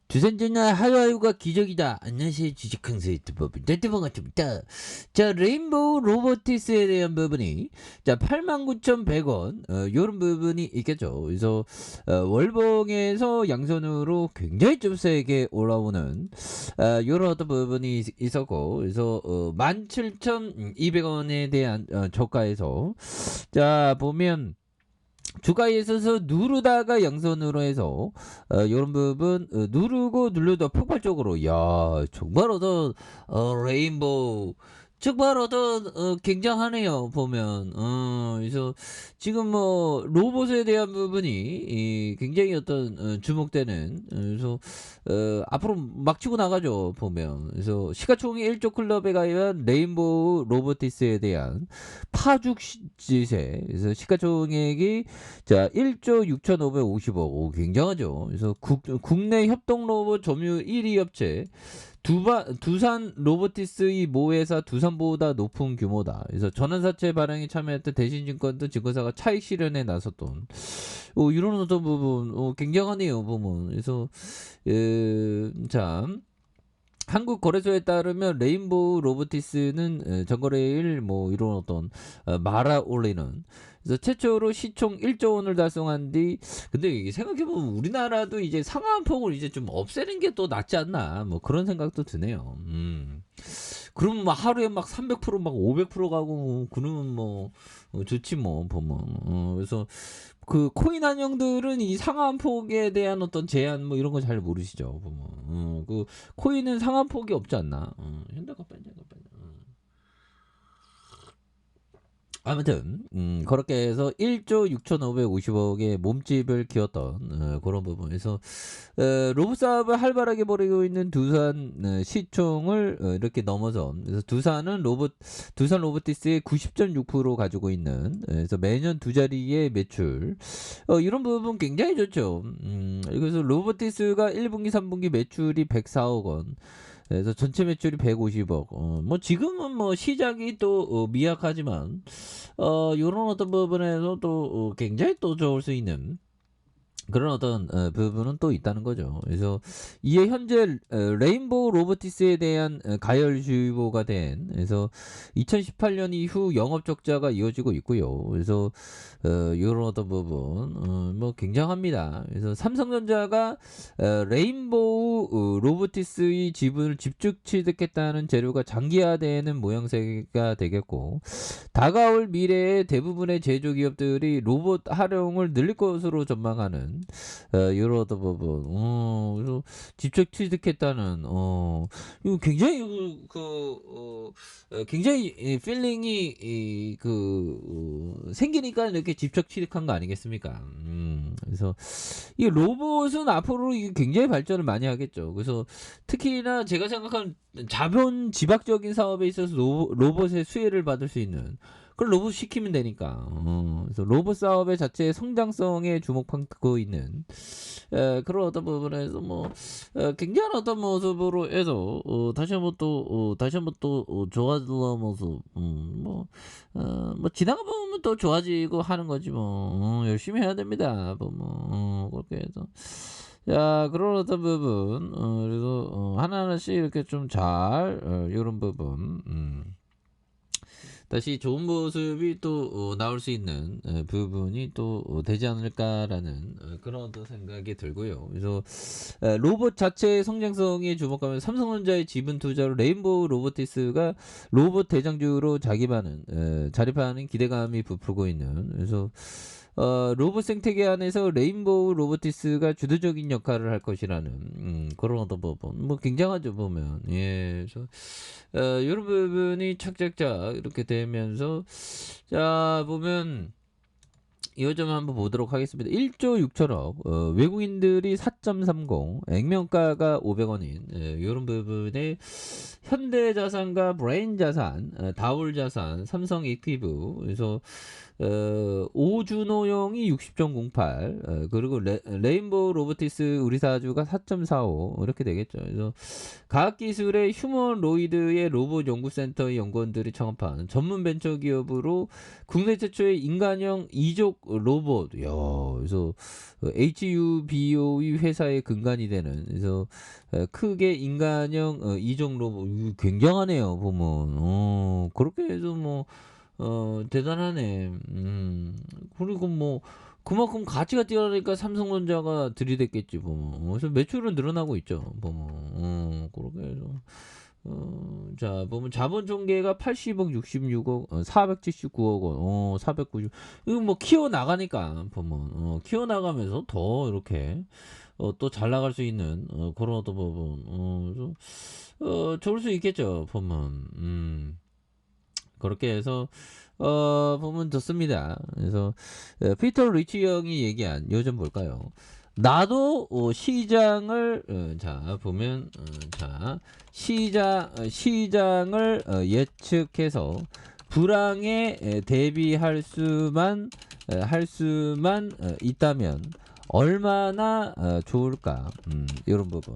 두산전야 하와이가 기적이다. 안녕하세요. 주식강사 유튜버 반갑습니다. 자, 레인보우 로보티스에 대한 부분이 자 89,100원 요런 부분이 있겠죠. 그래서 월봉에서 양선으로 굉장히 좀 세게 올라오는 요런 어떤 부분이 있었고, 그래서 17,200원에 대한 저가에서 자 보면 주가에 있어서 누르다가 양선으로 해서 요런 부분 누르고 눌러도 폭발적으로, 야 정말 어떤 레인보우 정말 어떤 굉장하네요 보면. 그래서 지금 뭐 로봇에 대한 부분이 굉장히 어떤 주목되는, 그래서 앞으로 막 치고 나가죠 보면. 그래서 시가총액 1조 클럽에 가입한 레인보우 로보티스에 대한 파죽 지세, 그래서 시가총액이 자 1조 6,550억, 오, 굉장하죠. 그래서 국내 협동 로봇 점유율 1위 업체 두산 로보티스의 모회사 두산보다 높은 규모다. 그래서 전환사채 발행에 참여했던 대신증권도 증권사가 차익 실현에 나섰던 이런 어떤 부분 굉장하네요 보면. 그래서 참 한국거래소에 따르면 레인보우 로보티스는 전거래일 뭐 이런 어떤 말아 올리는, 그래서 최초로 시총 1조 원을 달성한 뒤, 근데 이게 생각해보면 우리나라도 이제 상하폭을 이제 좀 없애는 게 또 낫지 않나, 뭐 그런 생각도 드네요. 그러면 막 하루에 막 300%막 500% 가고 그러면 뭐 좋지 뭐 보면. 그래서 그 코인 한형들은 이 상한폭에 대한 어떤 제한 뭐 이런 거 잘 모르시죠 보면. 그 코인은 상한폭이 없지 않나. 현대가 빨리. 아무튼 그렇게 해서 1조 6,550억의 몸집을 키웠던 그런 부분에서 로봇 사업을 활발하게 벌이고 있는 두산 시총을 이렇게 넘어선, 그래서 두산 로보티스의 90.6% 가지고 있는, 그래서 매년 두 자리의 매출, 이런 부분 굉장히 좋죠. 그래서 로보티스가 1분기 3분기 매출이 104억 원, 그래서 전체 매출이 150억. 뭐 지금은 뭐 시작이 또 미약하지만 요런 어떤 부분에서 또 굉장히 또 좋을 수 있는 그런 어떤 부분은 또 있다는 거죠. 그래서 이에 현재 레인보우 로보티스에 대한 가열 주의보가 된, 그래서 2018년 이후 영업 적자가 이어지고 있고요. 그래서 이런 어떤 부분 뭐 굉장합니다. 그래서 삼성전자가 레인보우 로보티스의 지분을 집중 취득했다는 재료가 장기화되는 모양새가 되겠고, 다가올 미래에 대부분의 제조기업들이 로봇 활용을 늘릴 것으로 전망하는 이런 어떤 부분. 그래서 직접 취득했다는 이거 굉장히 굉장히 필링이 생기니까 이렇게 직접 취득한 거 아니겠습니까? 그래서 이 로봇은 앞으로 이게 굉장히 발전을 많이 하겠죠. 그래서 특히나 제가 생각하는 자본 지박적인 사업에 있어서 로봇의 수혜를 받을 수 있는, 그걸 로봇 시키면 되니까. 그래서 로봇 사업의 자체의 성장성에 주목받고 있는 그런 어떤 부분에서 뭐 굉장한 어떤 모습으로 해서 다시 한번 또 좋아지는 모습. 뭐 지나가 보면 또 좋아지고 하는 거지 뭐. 열심히 해야 됩니다. 뭐 그렇게 해서. 자, 그런 어떤 부분, 그래서 하나하나씩 이렇게 좀 잘 이런 부분. 다시 좋은 모습이 또 나올 수 있는 부분이 또 되지 않을까라는 그런 어떤 생각이 들고요. 그래서 로봇 자체의 성장성에 주목하면 삼성전자의 지분 투자로 레인보우 로보티스가 로봇 대장주로 자립하는 기대감이 부풀고 있는, 그래서 로봇 생태계 안에서 레인보우 로보티스가 주도적인 역할을 할 것이라는 그런 어떤 부분 뭐 굉장하죠 보면. 예, 그래서 이런 부분이 착착착 이렇게 되면서 자 보면 이거 좀 한번 보도록 하겠습니다. 1조 6천억, 외국인들이 4.30, 액면가가 500원인 이런 부분에 현대자산과 브레인자산, 다울자산, 삼성이퀴브, 그래서 오준호형이 60.08, 그리고 레인보우 로보티스 우리 사주가 4.45 이렇게 되겠죠. 그래서 과학기술의 휴머노이드의 로봇 연구센터의 연구원들이 창업한 전문 벤처 기업으로 국내 최초의 인간형 이족 로봇. 야, 그래서 HUBO의 회사의 근간이 되는, 그래서 크게 인간형 이족 로봇. 이거 굉장하네요 보면. 그렇게 해서 뭐 대단하네. 그리고 뭐 그만큼 가치가 뛰어나니까 삼성전자가 들이댔겠지 보면. 그래서 매출은 늘어나고 있죠 보면. 그렇게 해서 자 보면 자본 총계가 80억 66억 479억 원, 490. 이거 뭐 키워 나가니까 보면, 키워 나가면서 더 이렇게 또 잘 나갈 수 있는 그런 어떤 부분, 좀 좋을 수 있겠죠 보면. 그렇게 해서 보면 좋습니다. 그래서 피터 리치 형이 얘기한 요즘 볼까요? 나도 시장을 자 보면 자 시장을 예측해서 불황에 대비할 수만 있다면 얼마나 좋을까, 이런 부분.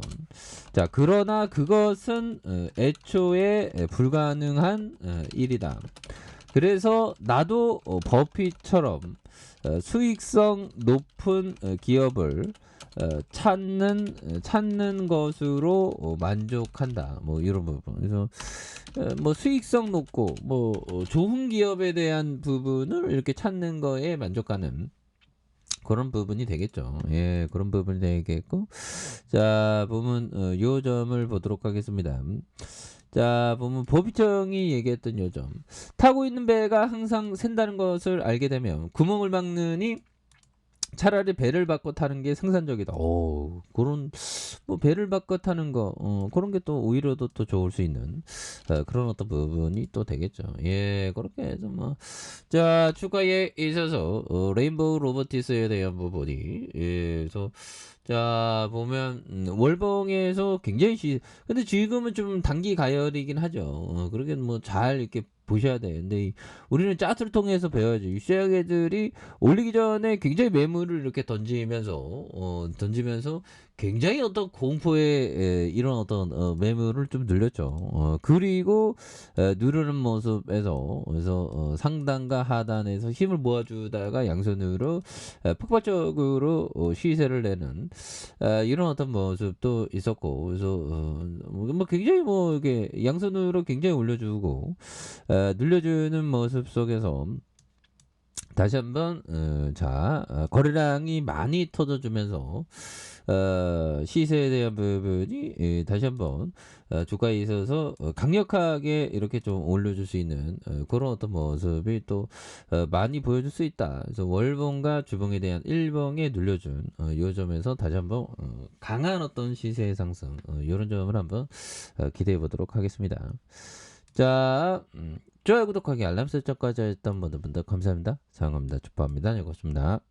자 그러나 그것은 애초에 불가능한 일이다. 그래서 나도 버핏처럼 수익성 높은 기업을 찾는 것으로 만족한다. 뭐 이런 부분. 그래서 뭐 수익성 높고 뭐 좋은 기업에 대한 부분을 이렇게 찾는 거에 만족하는 그런 부분이 되겠죠. 예, 그런 부분이 되겠고. 자, 보면 요 점을 보도록 하겠습니다. 자, 보면 보비청이 얘기했던 요 점. 타고 있는 배가 항상 샌다는 것을 알게 되면 구멍을 막느니 차라리 배를 바꿔 타는 게 생산적이다. 오, 그런 뭐 배를 바꿔 타는 거, 그런 게 또 오히려 더 좋을 수 있는 그런 어떤 부분이 또 되겠죠. 예, 그렇게 해서 뭐, 자 추가에 있어서 레인보우 로보티스에 대한 부분이, 예, 그래서 자 보면 월봉에서 굉장히 근데 지금은 좀 단기 가열이긴 하죠. 그러게 뭐 잘 이렇게 보셔야 돼. 근데 우리는 짜트를 통해서 배워야죠. 이 쉐어게들이 올리기 전에 굉장히 매물을 이렇게 던지면서 굉장히 어떤 공포의 이런 어떤 매물을 좀 늘렸죠. 그리고 누르는 모습에서, 그래서 상단과 하단에서 힘을 모아주다가 양손으로 폭발적으로 시세를 내는 이런 어떤 모습도 있었고. 그래서 뭐 굉장히 뭐 이게 양손으로 굉장히 올려주고 늘려주는 모습 속에서 다시 한번 거래량이 많이 터져주면서 시세에 대한 부분이 다시 한번 주가에 있어서 강력하게 이렇게 좀 올려줄 수 있는 그런 어떤 모습이 또 많이 보여줄 수 있다. 그래서 월봉과 주봉에 대한 일봉에 눌려준 요 점에서 다시 한번 강한 어떤 시세의 상승, 이런 점을 한번 기대해 보도록 하겠습니다. 자, 좋아요, 구독하기, 알람 설정까지 했던 분들 감사합니다. 사랑합니다. 축하합니다. 고맙습니다.